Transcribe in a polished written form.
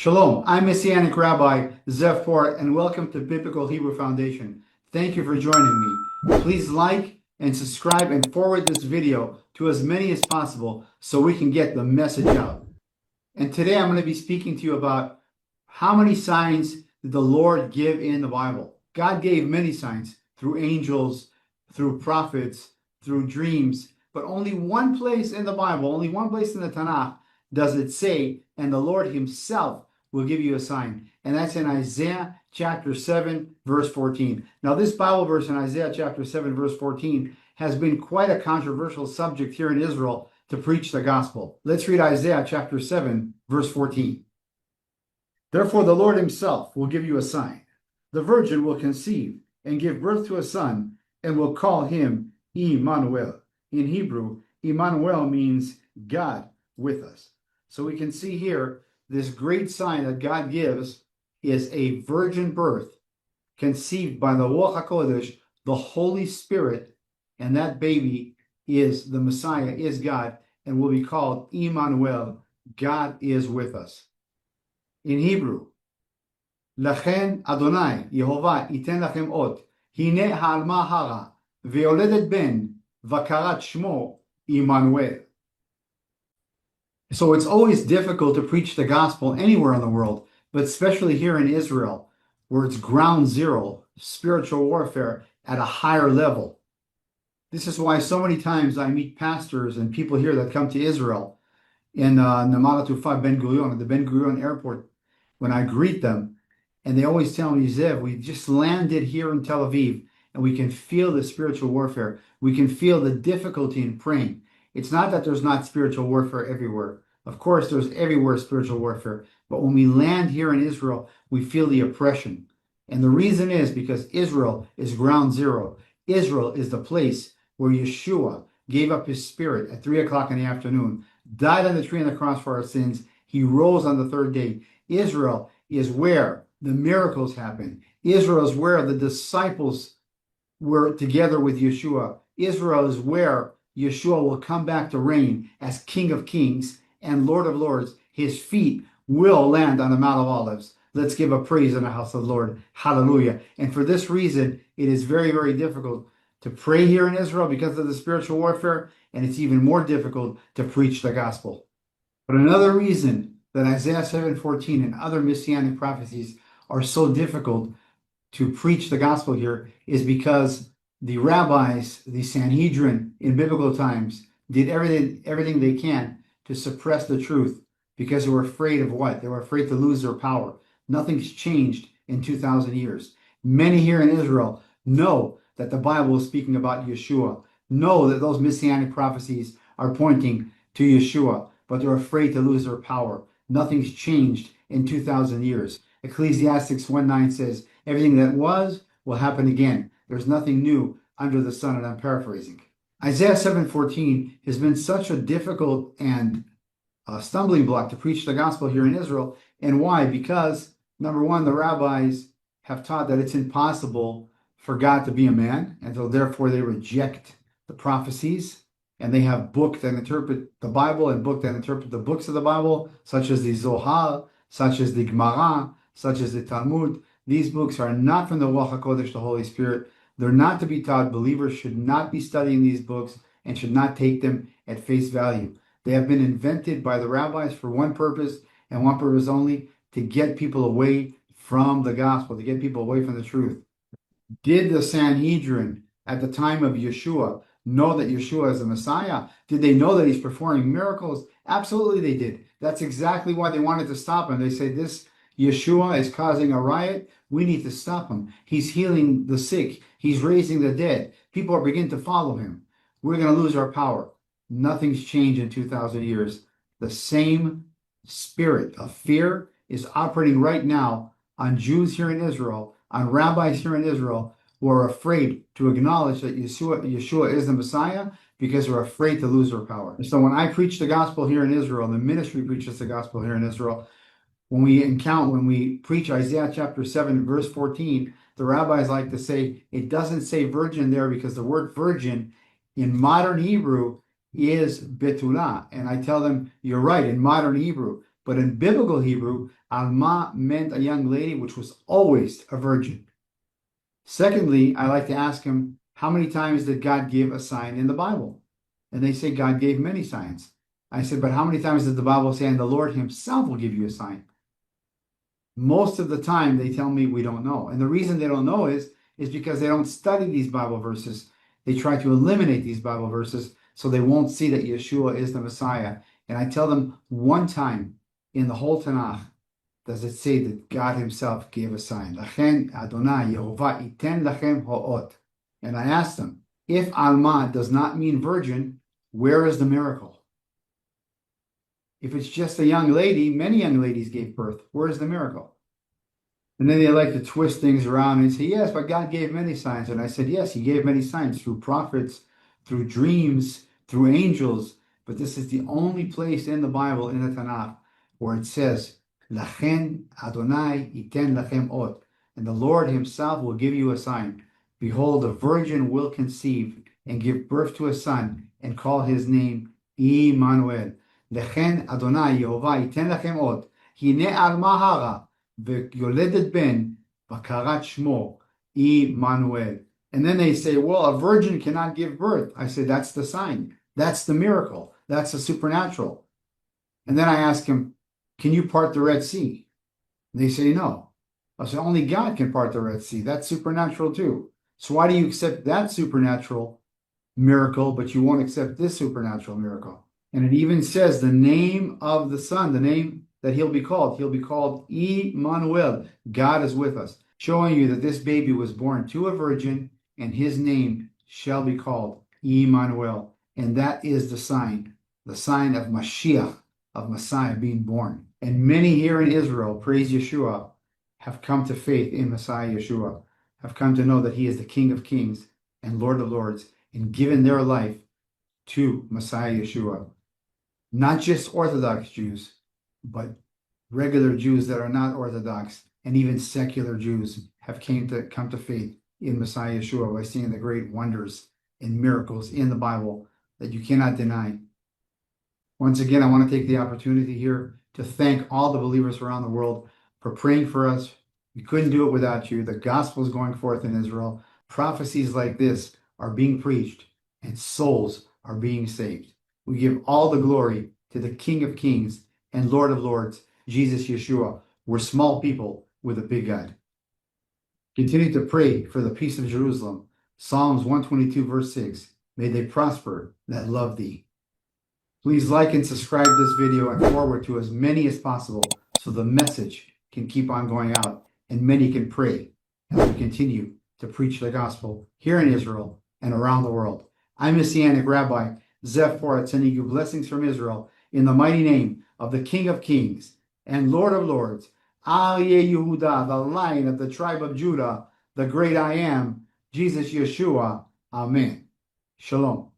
Shalom, I'm Messianic Rabbi Zev Porat, and welcome to Biblical Hebrew Foundation. Thank you for joining me. Please like and subscribe and forward this video to as many as possible so we can get the message out. And today I'm going to be speaking to you about how many signs did the Lord give in the Bible. God gave many signs through angels, through prophets, through dreams, but only one place in the Bible, only one place in the Tanakh does it say, and the Lord himself will give you a sign. And that's in Isaiah chapter 7, verse 14. Now, this Bible verse in Isaiah chapter 7, verse 14 has been quite a controversial subject here in Israel to preach the gospel. Let's read Isaiah chapter 7, verse 14. Therefore, the Lord himself will give you a sign. The virgin will conceive and give birth to a son and will call him Emmanuel. In Hebrew, Emmanuel means God with us. So we can see here, this great sign that God gives is a virgin birth conceived by the Ruach HaKodesh, the Holy Spirit, and that baby is the Messiah, is God, and will be called Emmanuel. God is with us. In Hebrew, Lachen Adonai Yehovah iten lachem ot, hine ha'alma hara, ve'oledet ben, vakarat shmo Emmanuel. So it's always difficult to preach the gospel anywhere in the world, but especially here in Israel, where it's ground zero, spiritual warfare at a higher level. This is why so many times I meet pastors and people here that come to Israel in Namalat Ufa Ben Gurion, at the Ben Gurion airport, when I greet them, and they always tell me, Zev, we just landed here in Tel Aviv, and we can feel the spiritual warfare. We can feel the difficulty in praying. It's not that there's not spiritual warfare everywhere. Of course, there's everywhere spiritual warfare. But when we land here in Israel, we feel the oppression. And the reason is because Israel is ground zero. Israel is the place where Yeshua gave up his spirit at 3 o'clock in the afternoon, died on the tree and the cross for our sins. He rose on the third day. Israel is where the miracles happen. Israel is where the disciples were together with Yeshua. Israel is where Yeshua will come back to reign as King of Kings and Lord of Lords. His feet will land on the Mount of Olives. Let's give a praise in the house of the Lord. Hallelujah. And for this reason, it is very, very difficult to pray here in Israel because of the spiritual warfare, and it's even more difficult to preach the gospel. But another reason that Isaiah 7:14 and other Messianic prophecies are so difficult to preach the gospel here is because the rabbis, the Sanhedrin in biblical times, did everything they can to suppress the truth because they were afraid of what? They were afraid to lose their power. Nothing's changed in 2,000 years. Many here in Israel know that the Bible is speaking about Yeshua, know that those Messianic prophecies are pointing to Yeshua, but they're afraid to lose their power. Nothing's changed in 2,000 years. Ecclesiastes 1:9 says, everything that was will happen again. There's nothing new under the sun, and I'm paraphrasing. Isaiah 7:14 has been such a difficult and stumbling block to preach the gospel here in Israel. And why? Because, number one, the rabbis have taught that it's impossible for God to be a man, and so therefore they reject the prophecies, and they have books that interpret the Bible and books that interpret the books of the Bible, such as the Zohar, such as the Gemara, such as the Talmud. These books are not from the Ruach HaKodesh, the Holy Spirit. They're not to be taught. Believers should not be studying these books and should not take them at face value. They have been invented by the rabbis for one purpose and one purpose only: to get people away from the gospel, to get people away from the truth. Did the Sanhedrin at the time of Yeshua know that Yeshua is the Messiah? Did they know that he's performing miracles? Absolutely they did. That's exactly why they wanted to stop him. They said, this Yeshua is causing a riot. We need to stop him. He's healing the sick. He's raising the dead. People are beginning to follow him. We're going to lose our power. Nothing's changed in 2,000 years. The same spirit of fear is operating right now on Jews here in Israel, on rabbis here in Israel, who are afraid to acknowledge that Yeshua is the Messiah because they're afraid to lose their power. So when I preach the gospel here in Israel, the ministry preaches the gospel here in Israel, when we preach Isaiah chapter 7, verse 14, the rabbis like to say it doesn't say virgin there because the word virgin in modern Hebrew is betulah. And I tell them, you're right, in modern Hebrew, But in biblical Hebrew, Alma meant a young lady which was always a virgin. Secondly, I like to ask him, how many times did God give a sign in the Bible? And they say God gave many signs. I said, but how many times did the Bible say, and the Lord himself will give you a sign? Most of the time, they tell me we don't know. And the reason they don't know is because they don't study these Bible verses. They try to eliminate these Bible verses so they won't see that Yeshua is the Messiah. And I tell them, one time in the whole Tanakh does it say that God himself gave a sign. Lachen Adonai Yehovah iten lachem ho'ot. And I asked them, if Alma does not mean virgin, where is the miracle? If it's just a young lady, many young ladies gave birth. Where's the miracle? And then they like to twist things around and say, yes, but God gave many signs. And I said, yes, he gave many signs through prophets, through dreams, through angels. But this is the only place in the Bible, in the Tanakh, where it says, Lachen Adonai iten lachem ot. And the Lord himself will give you a sign. Behold, a virgin will conceive and give birth to a son and call his name Immanuel. Lechen Adonai Yehovah iten lachem ot. Hine alma hara v'yoledet ben bakarat shmo Immanuel. And then they say, well, a virgin cannot give birth. I say, that's the sign. That's the miracle. That's the supernatural. And then I ask him, can you part the Red Sea? And they say, no. I say, only God can part the Red Sea. That's supernatural too. So why do you accept that supernatural miracle, but you won't accept this supernatural miracle? And it even says the name of the Son, the name that he'll be called Immanuel. God is with us, showing you that this baby was born to a virgin, and his name shall be called Immanuel. And that is the sign of Mashiach, of Messiah being born. And many here in Israel, praise Yeshua, have come to faith in Messiah Yeshua, have come to know that he is the King of Kings and Lord of Lords, and given their life to Messiah Yeshua. Not just Orthodox Jews, but regular Jews that are not Orthodox, and even secular Jews have come to faith in Messiah Yeshua by seeing the great wonders and miracles in the Bible that you cannot deny. Once again, I want to take the opportunity here to thank all the believers around the world for praying for us. We couldn't do it without you. The gospel is going forth in Israel. Prophecies like this are being preached, and souls are being saved. We give all the glory to the King of Kings and Lord of Lords, Jesus Yeshua. We're small people with a big God. Continue to pray for the peace of Jerusalem. Psalms 122, verse 6. May they prosper that love thee. Please like and subscribe to this video and forward to as many as possible so the message can keep on going out and many can pray as we continue to preach the gospel here in Israel and around the world. I'm Messianic Rabbi Zev Porat, sending you blessings from Israel in the mighty name of the King of Kings and Lord of Lords, Aryeh Yehuda, the Lion of the tribe of Judah, the great I am, Jesus Yeshua. Amen. Shalom.